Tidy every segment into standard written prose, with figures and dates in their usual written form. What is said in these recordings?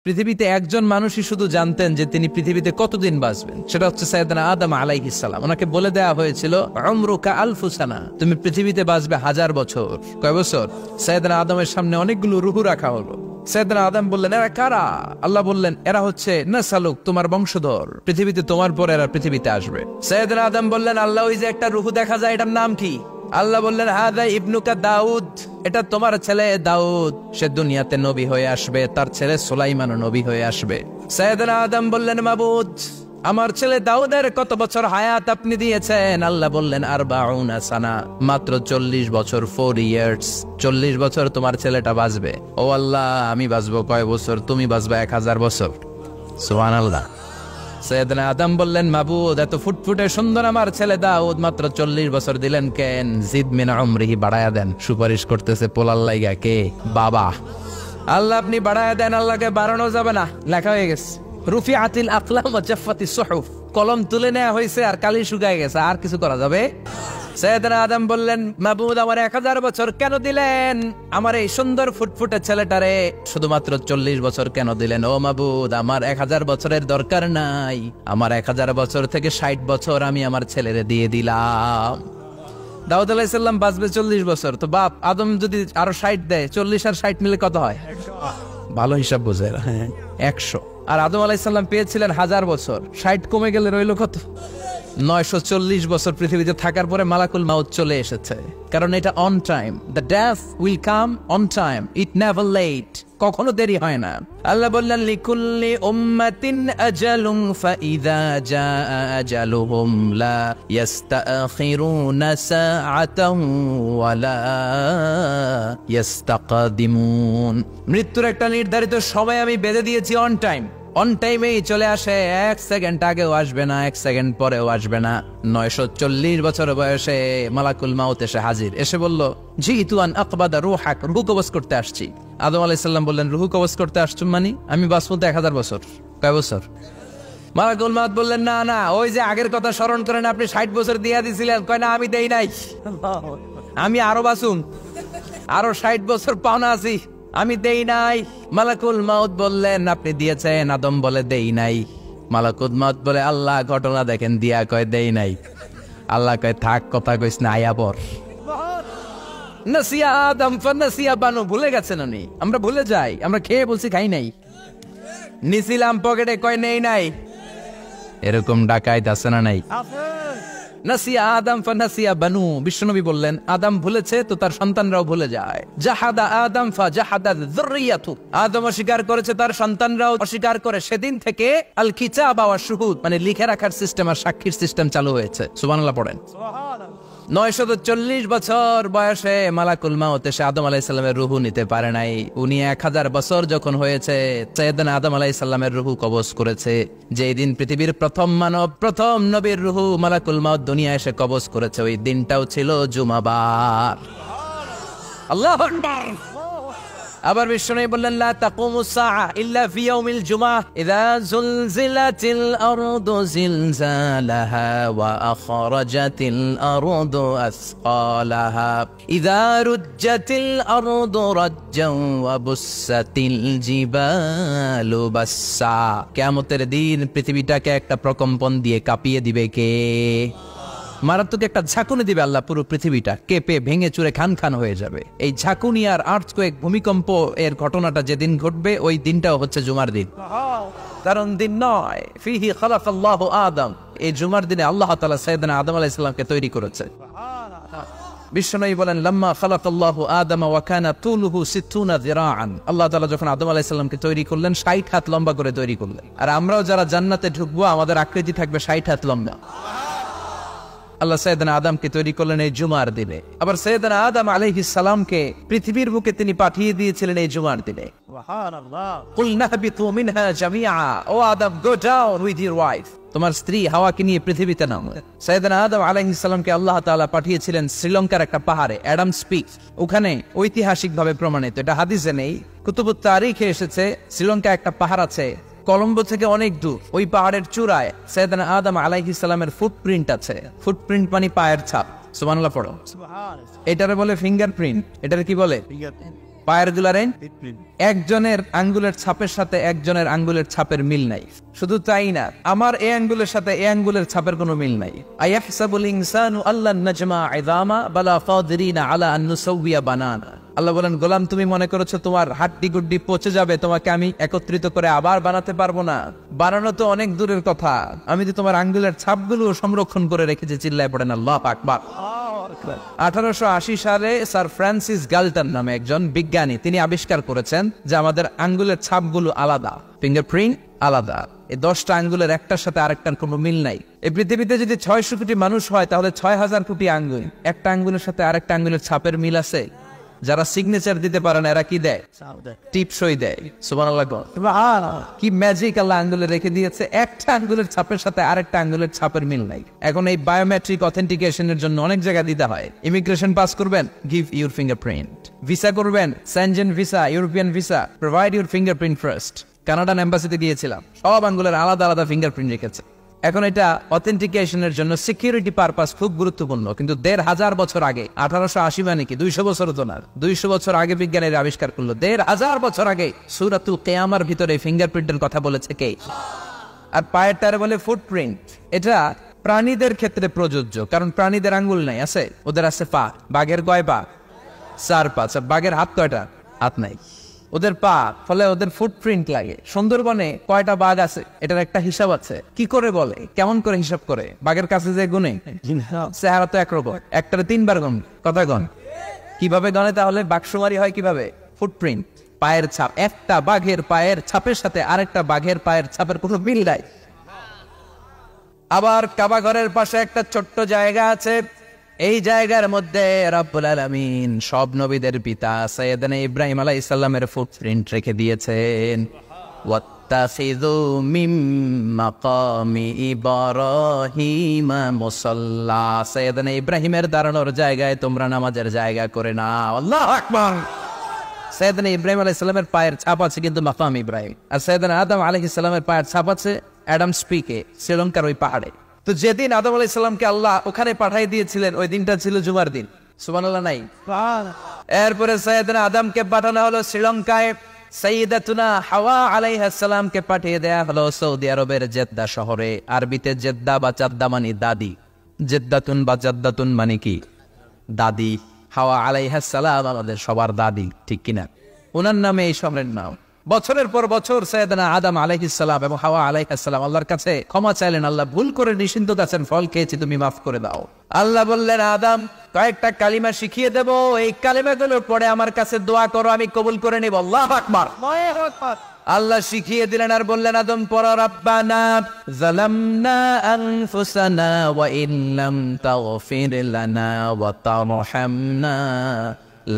পৃথিবীতে একজন মানুষই শুধু জানতেন যে তিনি পৃথিবীতে কতদিন বাঁচবেন, সেটা হচ্ছে সাইয়েদনা আদম আলাইহিস সালাম। ওনাকে বলে দেওয়া হয়েছিল উমরুকা আলফু সানা, তুমি পৃথিবীতে বাঁচবে 1000 বছর। কয় বছর? সাইয়েদনা আদমের সামনে অনেকগুলো রূহ রাখা হলো। সাইয়েদনা আদম বললেন, এরা কারা? আল্লাহ বললেন, এরা হচ্ছে নাসালুক, তোমার বংশধর, পৃথিবীতে তোমার পর এরা পৃথিবীতে আসবে। সাইয়েদনা আদম বললেন, আল্লাহ ওই যে একটা রূহ দেখা যায়, এটার নাম কি? আল্লাহ বললেন, হাদা ইবনুকা দাউদ, এটা তোমার ছেলে দাউদ, সে দুনিয়াতে নবী হয়ে আসবে, তার ছেলে সুলাইমানও নবী হয়ে আসবে। সাইয়েদনা আদম বললেন, মাবুদ, আমার ছেলে দাউদের কত বছর হায়াত আপনি দিয়েছেন? আল্লাহ বললেন, 40 সানা, মাত্র 40 বছর, 4 ইয়ার্স, 40 বছর তোমার ছেলেটা বাঁচবে। ও আল্লাহ, আমি বাঁচবো কয় বছর? তুমি বাঁচবে 1000 বছর। সুবহানাল্লাহ। সাইয়েদনা আদম বললেন, মাবুদ, এত ফুটফুটে সুন্দর আমার ছেলে দাউদ, মাত্র 40 বছর দিলেন কেন? জিদ মিন উমরিহি, বাড়ায়া দেন। সুপারিশ করতেছে পোলার লাইগা কে? বাবা। আল্লাহ আপনি বাড়ায়া দেন, আল্লাহকে বাড়ানো যাবে না। লেখা হয়ে গেছে, রুফিআতিল আকলাম ওয়া জাফফাতিস সুহুফ, কলম তুলে নেওয়া হয়েছে আর কালি শুকায় গেছে, আর কিছু করা যাবে? সাইয়েদনা আদম বললেন, মাবুদ, আমার 1000 বছর কেন দিলেন? আমার এই সুন্দর ফুটফুটে ছেলেটারে শুধুমাত্র 40 বছর কেন দিলেন? ও মাবুদ, আমার 1000 বছরের দরকার নাই, আমার 1000 বছর থেকে 60 বছর আমি আমার ছেলেরে দিয়ে দিলাম। দাউদ আলাইহিস সালাম বাঁচবে 40 বছর, তো বাপ আদম যদি আরো 60 দেয়, 40 আর 60 মিলে কত হয়? ভালো হিসাব বোঝে, 100। আর আদম আলাইহিস সালাম পেয়েছিলেন 1000 বছর, 60 কমে গেলে রইল কত? 940 বছর পৃথিবীতে থাকার পরে মালাকুল মাউত চলে এসেছে, কারণ এটা on time. The death will come on time, it never late, কখনো দেরি হয় না। আল্লাহ বললেন, লিকুল্লি উম্মাতিন আজালুন ফাইযা জাআ আজালুহুম লা ইস্তাখিরুনা সাআতান ওয়া লা ইস্তাকদিমুন। মৃত্যুর একটা নির্ধারিত সময় আমি বেঁধে দিয়েছি, অন টাইম, অন টাইমেই চলে আসে, 1 সেকেন্ড আগেও আসবে না, 1 সেকেন্ড পরেও আসবে না। 940 বছর বয়সে মালাকুল মাউত এসে হাজির, এসে বলল, জিতু আন আকবাদা রূহাক, রূহ কবজ করতে আসছি। আদম আলাইহিস সালাম বললেন, রূহ কবজ করতে আসছো মানে? আমি বাঁচবো 1000 বছর। কয় বছর? মালাকুল মাউত বললেন, না না, ওই যে আগের কথা স্মরণ করেন, আপনি 60 বছর দিয়া দিছিলেন। কয় না, আমি দেই নাই, আমি আরো বাঁচুম, আরো 60 বছর পাওনা আছি, আমি দেই নাই। মালাকুল মাউত বললেন, আপনি দিয়েছেন। আদম বলে, দেই নাই। মালাকুল মাউত বলে, আল্লাহ ঘটনা দেখেন, দিয়া কয় দেই নাই। আল্লাহ কয়, থাক, কথা কইস না, আয়া পর। নাসিয়া আদম ফানাসিয়া বানু, ভুলে গেছেন উনি। আমরা ভুলে যাই, আমরা খেয়ে বলছি খাই নাই, নিছিলাম পকেটে, কয় নেই নাই। এরকম ডাকাইত আছে না নাই? নাসিয়া আদম ফানাসিয়া বানু, বিশ্বনবী বললেন, আদম ভুলেছে তো তার সন্তানরাও ভুলে যায়। জাহাদা আদম ফাজাহাদা যুররিয়াতু, আদম অস্বীকার করেছে, তার সন্তানরাও অস্বীকার করে। সেদিন থেকে আল কিতাব ওয়া শুহুদ, মানে লিখে রাখার সিস্টেম আর সাক্ষীর সিস্টেম চালু হয়েছে। সুবহানাল্লাহ পড়েন। 940 বছর বয়সে মালাকুল মাউত এসে আদম আলাইহিস সালামের রূহ নিতে পারে নাই। উনি 1000 বছর যখন হয়েছে, সাইয়েদনা আদম আলাইহিস সালামের রূহ কবজ করেছে। যেই দিন পৃথিবীর প্রথম মানব, প্রথম নবীর রূহ মালাকুল মাউত দুনিয়া এসে কবজ করেছে, ওই দিনটাও ছিল জুমাবার। আল্লাহু আকবার। আবার বিশ্বনবী বললেন, লা তাকুমুস সাআ ইল্লা ফি ইয়াউমিল জুমআহ, ইযা যুলজিলাতিল আরদু জিলজালাহা ওয়া আখরাজাতিল আরদু আসকালাহা, ইযা রুজ্জাতিল আরদু রাজ্জান ওয়া বুসাতিল জিবালু বাসসা। কিয়ামতের দিন পৃথিবীটাকে একটা প্রকম্পন দিয়ে কাঁপিয়ে দিবে কে? মারাত্মক একটা ঝাঁকুনি দিবে আল্লাহ, পুরো পৃথিবীটা কেঁপে ভেঙে চুরে খান খান হয়ে যাবে। এই ঝাঁকুনি আর আর্থকোয়েক, ভূমিকম্প এর ঘটনাটা যেদিন ঘটবে, ওই দিনটাও হচ্ছে জুমার দিন। কারণ দিন নয়, ফিহি খালাকাল্লাহু আদম, এই জুমার দিনে আল্লাহ তাআলা সাইয়েদনা আদম আলাইহিস সালামকে তৈরি করেছে। বিশ্বনবী বলেন, লাম্মা খালাকাল্লাহু আদম ওয়া কানা তুলুহু 60 যিরাআন, আল্লাহ তাআলা যখন আদম আলাইহিস সালামকে তৈরি করলেন, 60 হাত লম্বা করে তৈরি করলেন। আর আমরাও যারা জান্নাতে ঢুকবো, আমাদের আকৃতি থাকবে 60 হাত লম্বা। আল্লাহ সাইয়েদনা আদমকে তৈরি করলেন এই জুমার দিনে। আবার সাইয়েদনা আদম আলাইহিস সালামকে পৃথিবীর বুকে তিনি পাঠিয়ে দিয়েছিলেন এই জুমার দিনে। সুবহানাল্লাহ। কুল নাহবিতু মিনহা জামিআ, ও আদম, go down with your wife, তোমার স্ত্রী হাওয়াকে নিয়ে পৃথিবীতে নামো। সাইয়েদনা আদম আলাইহিস সালামকে আল্লাহ তাআলা পাঠিয়েছিলেন শ্রীলঙ্কার একটা পাহাড়ে, অ্যাডামস পিক। ওখানে ঐতিহাসিকভাবে প্রমাণিত, এটা হাদিসে নেই, কুতুবুত তারিখে এসেছে। শ্রীলঙ্কায় একটা পাহাড় আছে, কলম্বো থেকে অনেক দূর। ওই পাহাড়ের চূড়ায় সাইয়েদনা আদম আলাইহিস সালামের ফুটপ্রিন্ট আছে। ফুটপ্রিন্ট মানে পায়ের ছাপ। সুবহানাল্লাহ পড়ো। এটারে বলে ফিঙ্গারপ্রিন্ট। এটারে কি বলে? পায়ের গুলারে একজনের আঙ্গুলের ছাপের সাথে একজনের আঙ্গুলের ছাপের মিল নাই। শুধু তাই না, আমার এই আঙ্গুলের সাথে এই আঙ্গুলের ছাপের কোনো মিল নাই। আয়াহসাবুল ইনসানু আল্লান নাজমা ইযামা বালা কাদিরিনা আলা আন নুসাউইয়া বানানা। আল্লাহ বলেন, গোলাম তুমি মনে করেছো তোমার হাড্ডি গুড্ডি পচে যাবে, তোমাকে আমি একত্রিত করে আবার বানাতে পারবো না? বানানো তো অনেক দূরের কথা, আমি তো তোমার আঙ্গুলের ছাপগুলো সংরক্ষণ করে রেখেছি। চিল্লায় পড়েন আল্লাহু আকবার। 1880 সালে স্যার ফ্রান্সিস গালটন নামে একজন বিজ্ঞানী, তিনি আবিষ্কার করেছেন যে আমাদের আঙ্গুলের ছাপগুলো আলাদা, ফিঙ্গারপ্রিন্ট আলাদা। এই 10টা আঙ্গুলের একটার সাথে আরেকটার কোনো মিল নাই। এই পৃথিবীতে যদি 600 কোটি মানুষ হয় তাহলে 6000 কোটি আঙ্গুল, একটা আঙ্গুলের সাথে আরেকটা আঙ্গুলের ছাপের মিল আছে? যারা সিগনেচার দিতে পারে না এরা কি দেয়? টিপসই দেয়। সুবহানাল্লাহ। কি ম্যাজিক আল্লাহ আঙ্গুলে রেখে দিয়েছে, একটা আঙ্গুলের ছাপের সাথে আরেকটা আঙ্গুলের ছাপের মিল নাই। এখন এই বায়োমেট্রিক অথেন্টিকেশনের জন্য অনেক জায়গায় দিতে হয়। ইমিগ্রেশন পাস করবেন, গিভ ইউর ফিঙ্গারপ্রিন্ট। ভিসা করবেন, Schengen visa, European visa, provide your fingerprint first. Canadian এম্বাসিতে গিয়েছিলাম, সব আঙ্গুলের আলাদা আলাদা ফিঙ্গারপ্রিন্ট রেখেছে। এখন এটা অথেন্টিকেশনের জন্য সিকিউরিটি পারপাস খুব গুরুত্বপূর্ণ, কিন্তু 1500 বছর আগে, 1880 মানে কি 200 বছর তো না, 200 বছর আগে বিজ্ঞানীরা আবিষ্কার করলো। 1500 বছর আগে সূরাতুল কিয়ামার ভিতরে ফিঙ্গারপ্রিন্টের কথা বলেছে কে? আর পায়েরটারে বলে ফুটপ্রিন্ট। এটা প্রাণীদের ক্ষেত্রে প্রযোজ্য, কারণ প্রাণীদের আঙ্গুল নাই, আছে? ওদের আছে পা। বাঘের কয় পা? 4 পা। বাঘের হাত কয়টা? হাত নাই, ওদের পা, ফলে ওদের ফুটপ্রিন্ট লাগে। সুন্দরবনে কয়টা বাঘ আছে এটার একটা হিসাব আছে। কি করে বলে, কেমন করে হিসাব করে? বাঘের কাছে যে গুনে, চেহারা তো একরকম, একটারে 3 বার গণ। কথা গণ কিভাবে গণে তাহলে? বাঘসুমারি হয় কিভাবে? ফুটপ্রিন্ট, পায়ের ছাপ। একটা বাঘের পায়ের ছাপের সাথে আরেকটা বাঘের পায়ের ছাপের কোনো মিল নাই। আবার কাবা ঘরের পাশে একটা ছোট্ট জায়গা আছে, এই জায়গার মধ্যে রব্বুল আলামিন সব নবীদের পিতা সাইয়েদনা ইব্রাহিম আলাইহিস সালামের ফুটপ্রিন্ট রেখে দিয়েছেন। ওয়াত্তাখিযু মিন মাকামি ইব্রাহিম মুসাল্লা। সাইয়েদনা ইব্রাহিমের দাঁড়ানোর জায়গায় তোমরা নামাজের জায়গা করে নাও। আল্লাহু আকবার। সাইয়েদনা ইব্রাহিম আলাইহিস সালামের পায়ের ছাপ আছে কিন্তু মাকাম ইব্রাহিম, আর সাইয়েদনা আদম আলাইহিস সালামের পায়ের ছাপ আছে অ্যাডামস পিকে, শ্রীলঙ্কার ওই পাহাড়ে। তো যেদিন আদম আলাইহিস সালামকে আল্লাহ ওখানে পাঠিয়ে দিয়েছিলেন, ওই দিনটা ছিল জুমার দিন। সুবহানাল্লাহ নাই? এরপরে সাইয়েদনা আদমকে পাঠানো হলো শ্রীলঙ্কায়, সাইয়্যিদাতুনা হাওয়া আলাইহিস সালামকে পাঠিয়ে দেয়া হলো সৌদি আরবের জেদ্দা শহরে। আরবিতে জেদ্দা বা জাদ্দা মানে দাদি, জেদ্দাতুন বা জাদ্দাতুন মানে কি? দাদি। হাওয়া আলাইহিস সালাম আমাদের সবার দাদি, ঠিক কিনা? ওনার নামে এই শহরের নাম। বছরের পর বছর সাইয়েদনা আদম আলাইহিস সালাম এবং হাওয়া আলাইহিস সালাম আল্লাহর কাছে ক্ষমা চাইলেন, আল্লাহ ভুল করে নিষিদ্ধ গাছের ফল খেয়েছি, তুমি মাফ করে দাও। আল্লাহ বললেন, আদম কয়েকটা কালিমা শিখিয়ে দেব, এই কালিমাগুলোর পরে আমার কাছে দোয়া করো, আমি কবুল করে নেব। আল্লাহু আকবার। আল্লাহ শিখিয়ে দিলেন আর বললেন, আদম পড়ো, রাব্বানা যালামনা আনফুসানা ওয়া ইল্লাম তাগফির লানা ওয়া তারহামনা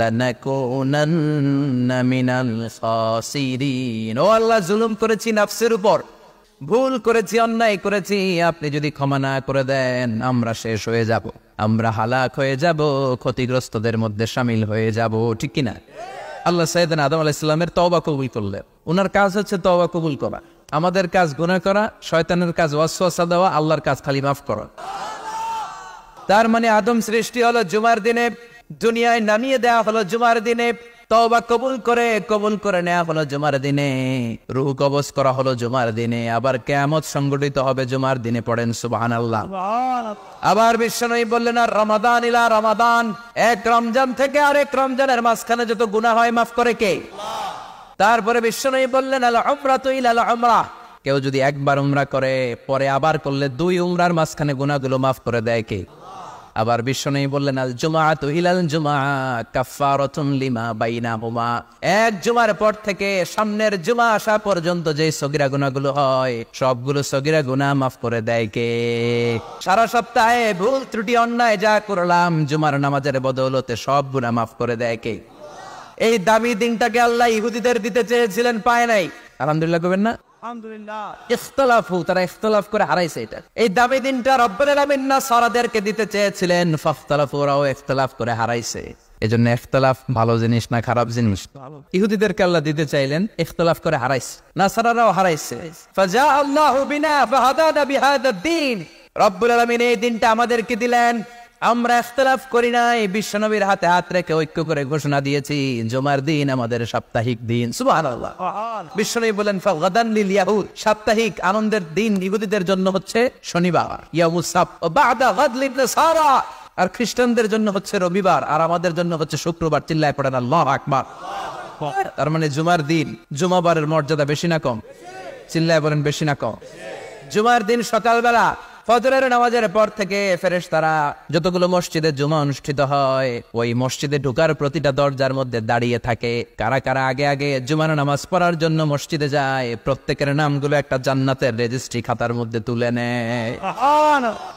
লানাকুনান্না মিনাল খাসিরিন। ও আল্লাহ, জুলুম করেছি নফসের উপর, ভুল করেছি, অন্যায় করেছি, আপনি যদি ক্ষমা না করে দেন আমরা শেষ হয়ে যাব, আমরা হালাক হয়ে যাব, ক্ষতিগ্রস্তদের মধ্যে শামিল হয়ে যাব, ঠিক কিনা? আল্লাহ সাইয়েদনা আদম আলাইহিস সালামের তওবা কবুল করলেন। ওনার কাজ হচ্ছে তওবা কবুল করা। আমাদের কাজ গুনাহ করা, শয়তানের কাজ ওয়াসওয়াসা দেওয়া, আল্লাহর কাজ খালি মাফ করা। তার মানে আদম সৃষ্টি হলো জুমার দিনে, দুনিয়ায় নামিয়ে দেওয়া হলো জুমার দিনে, তওবা কবুল করে নেওয়া হলো জুমার দিনে, রূহ কবজ করা হলো জুমার দিনে, আবার কিয়ামত সংগঠিত হবে জুমার দিনে। পড়েন সুবহানাল্লাহ। আবার বিশ্বনবী বললেন, আর রমাদান ইলা রমাদান, এক রমজান থেকে আরেক রমজানের মাঝখানে যত গুনাহ হয় মাফ করে কে? তারপরে বিশ্বনবী বললেন, আল উমরাতু ইলাল উমরাহ, কেউ যদি একবার উমরা করে পরে আবার করলে 2 উমরার মাঝখানে গুনাহগুলো মাফ করে দেয় কে? আবার বিশ্বনবী বললেন, আল জুমআতু ইলাল জুমআ কাফফারাতুন লিমা বাইনাহুমা, এক জুমার পর থেকে সামনের জুমা আসা পর্যন্ত যে সগীরা গুনাহগুলো হয় সবগুলো সগীরা গুনাহ মাফ করে দেয় কে? সারা সপ্তাহে ভুল ত্রুটি অন্যায় যা করলাম জুমার নামাজের বদৌলতে সব গুনাহ মাফ করে দেয় কে? এই দামি দিনটাকে আল্লাহ ইহুদিদের দিতে চেয়েছিলেন, পায় নাই। আলহামদুলিল্লাহ কবেন না? আলহামদুলিল্লাহ। ইখতিলাফু, তারা ইখতিলাফ করে হারাইছে এটা। এই দামি দিনটা রব্বুল আলামিন নাসারাদেরকে দিতে চেয়েছিলেন, ফাখতালাফু, ওরাও ইখতিলাফ করে হারাইছে। এজন্য ইখতিলাফ ভালো জিনিস না খারাপ জিনিস? ইহুদিদেরকে আল্লাহ দিতে চাইলেন, ইখতিলাফ করে হারাইছে, নাসারারাও হারাইছে। ফাজা আল্লাহু বিনা ফাহাদানা বিহাদা দ্বীন, রব্বুল আলামিন এই দিনটা আমাদেরকে দিলেন, আমরা ইখতিলাফ করি নাই, বিশ্বনবীর হাতে হাত রেখে ঐক্য করে ঘোষণা দিয়েছি জুমার দিন আমাদের সাপ্তাহিক দিন। সুবহানাল্লাহ। বিশ্বনবী বলেন ফাগাদান লিল ইয়াহুদ, সাপ্তাহিক আনন্দের দিন ইহুদিদের জন্য হচ্ছে শনিবার, ইয়াউমুস সাbt, ওয়া বা'দা গাদ লিন নাসারা, আর খ্রিস্টানদের জন্য হচ্ছে রবিবার, আর আমাদের জন্য হচ্ছে শুক্রবার। চিল্লায় পড়েন আল্লাহু আকবার। তার মানে জুমার দিন, জুমাবারের মর্যাদা বেশি না কম? চিল্লায় বলেন বেশি না কম? জুমার দিন সকালবেলা ফজরের নামাজের পর থেকে ফেরেশতারা যতগুলো মসজিদে জুমা অনুষ্ঠিত হয় ওই মসজিদে ঢোকার প্রতিটা দরজার মধ্যে দাঁড়িয়ে থাকে। কারা কারা আগে আগে জুমার নামাজ পড়ার জন্য মসজিদে যায়, প্রত্যেকের নামগুলো একটা জান্নাতের রেজিস্ট্রি খাতার মধ্যে তুলে নেয়।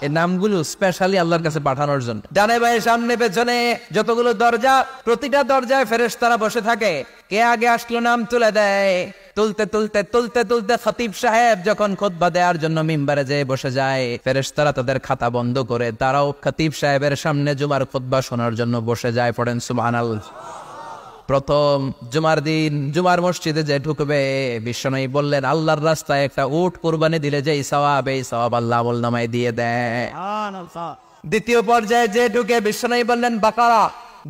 এই নামগুলো স্পেশালি আল্লাহর কাছে পাঠানোর জন্য। ডানে বাঁয়ে সামনে পেছনে যতগুলো দরজা, প্রতিটা দরজায় ফেরেশতারা বসে থাকে। কে আগে আসলো নাম তুলে দেয়। তুলতে তুলতে তুলতে তুলতে খতিব সাহেব যখন খুতবা দেওয়ার জন্য মিম্বারে যেয়ে বসে যায়, ফেরেশতারা তাদের খাতা বন্ধ করে তারাও খতিব সাহেবের সামনে জুমার খুতবা শোনার জন্য বসে যায়। পড়েন সুবহানাল্লাহ। প্রথম জুমার দিন জুমার মসজিদে যে ঢুকবে, বিশ্বনবী বললেন আল্লাহর রাস্তায় একটা উট কুরবানি দিলে যেই সওয়াব, এই সওয়াব আল্লাহ আমলনামায় দিয়ে দেয়। দ্বিতীয় পর্যায়ে যে ঢুকে, বিশ্বনবী বললেন বাকারা,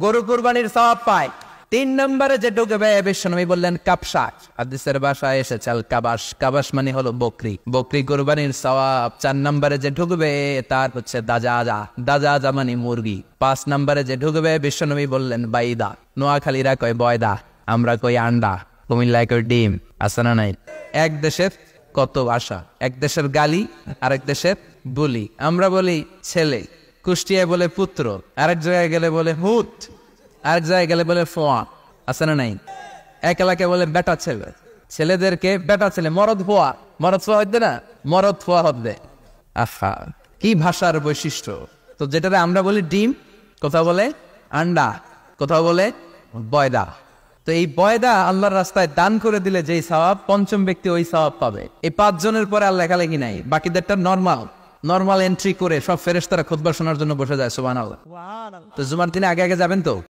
গরু কুরবানির সওয়াব পায়। 3 নম্বরে যে ঢুকবে, বিশ্বনবী বললেন কাবশা, হাদিসের ভাষায় এসেছে আল কাবাস, কাবাস মানে হলো বকরি, বকরি কুরবানির সওয়াব। 4 নম্বরে যে ঢুকবে তার হচ্ছে দাজাজা, দাজাজা মানে মুরগি। 5 নম্বরে যে ঢুকবে, বিশ্বনবী বললেন বাইদা, নোয়াখালীরা কয় বয়দা, আমরা কই আন্ডা, কুমিল্লায় কই ডিম। আছে না নাই? এক দেশের কত ভাষা, এক দেশের গালি আরেক দেশের বলি। আমরা বলি ছেলে, কুষ্টিয়ায় বলে পুত্র, আরেক জায়গায় গেলে বলে হুত, আরেক জায়গায় গেলে বলে ফোয়া। আছে না নাই? এক এলাকায় বলে বেটা ছেলে, ছেলেদেরকে বেটা ছেলে, মরদ ফোয়া, মরদ ফোয়া হইতে না, মরদ ফোয়া হবে। আহা, কি ভাষার বৈশিষ্ট্য। তো যেটা আমরা বলি ডিম, কোথাও বলে আন্ডা, কোথাও বলে বয়দা। তো এই বয়দা আল্লাহর রাস্তায় দান করে দিলে যেই সওয়াব, পঞ্চম ব্যক্তি ওই সওয়াব পাবে। এই 5 জনের পরে আর লেখালেখি নাই, বাকিদেরটা নরমাল এন্ট্রি করে সব ফেরেশতারা খুতবা শোনার জন্য বসে যায়। সুবহানাল্লাহ। তো জুমার দিনে আগে আগে যাবেন তো?